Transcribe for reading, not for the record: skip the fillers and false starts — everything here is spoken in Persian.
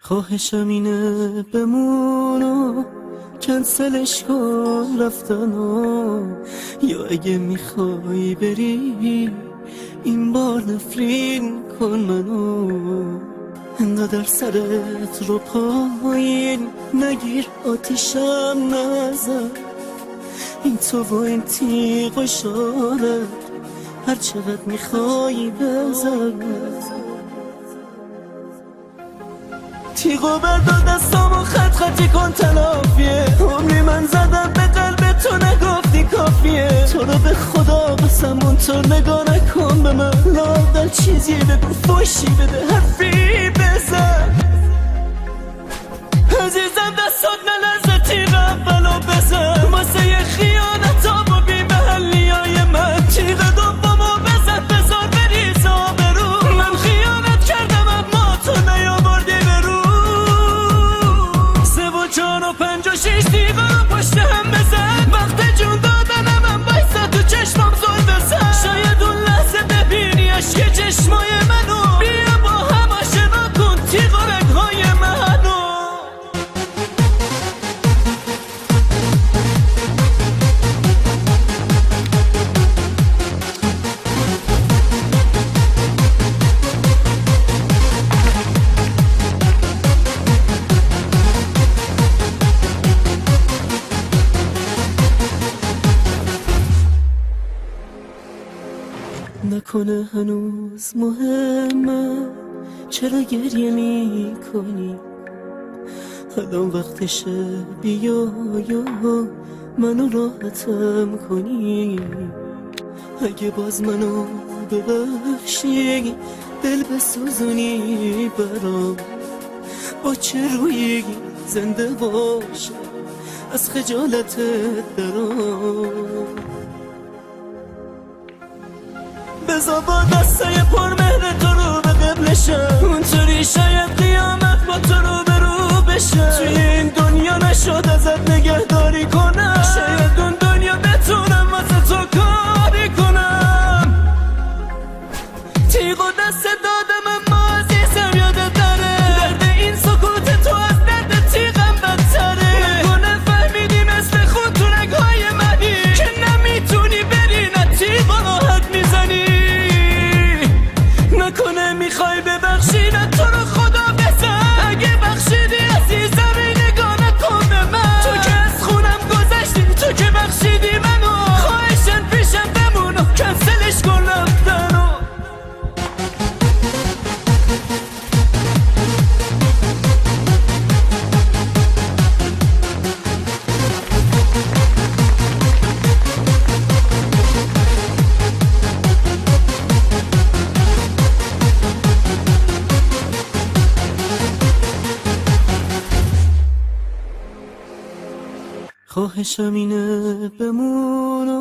خواهشم اینه بمونو کنسلش کن رفتنو، یا اگه میخوای بری این بار نفرین کن منو. انقدر سرت رو پایین نگیر، آتیشم نزن، این تو و این تیغ و شارت هر چقدر میخوای بزن. تیغو بردار دستامو خط خطی کن تلافیه، عمری من زدم به قلب تو نگفتی کافیه. تو رو به خدا قسم اونطور نگاه نکن به من، لااقل چیزی بگو فوشی بده حرفی بزن. عزیزم دستات نلرزه تیغ اولو بزن، واسه یه خیانت با بی محلی های من. تیغ دومو بزن بذار بریز آبرو، من خیانت کردم اما تو نیاوردی برو. 3 و 4 و 5 و 6 تیغ رو پشت هم بزن، وقت جون دادنم هم بایسته تو چشمم زل بزن. شاید اون لحظه ببینی عشق چشمای منو، بیا با هم آشنا کن تیغ و رگهای منو. نکنه هنوز مهمه چرا گریه می کنی، الان وقتشه بیا یا منو راحتم کنی. اگه باز منو ببخشی دل بسوزونی برام، با چه رویی زنده باشم از خجالتت درام. بذار با دستای پرمهر تو رو به قبلشم، اونطوری شاید قیامت با تو رو به رو بشم. توی این دنیا نشد ازت نگهداری کنم، شاید اون دنیا بتونم واسه تو کاری کنم. تیغ و دست دادم اما عزیزم یادت نره، درد این سکوت تو از درد تیغم بدتره. نکنه فهمیدی مثل خود تو رگهای منی، که نمیتونی بری نه تیغ و راحت میزنی. نکنه میخوای ببخشی نه تو رو خدا بزن، اگه بخشیدی عزیزم این نگاه نکن به من. تو که از خونم گذشتی، تو که بخشیدی منو، خواهشن پیشم بمون و کنسلش کن رفتنو. خواهشم اینه بمون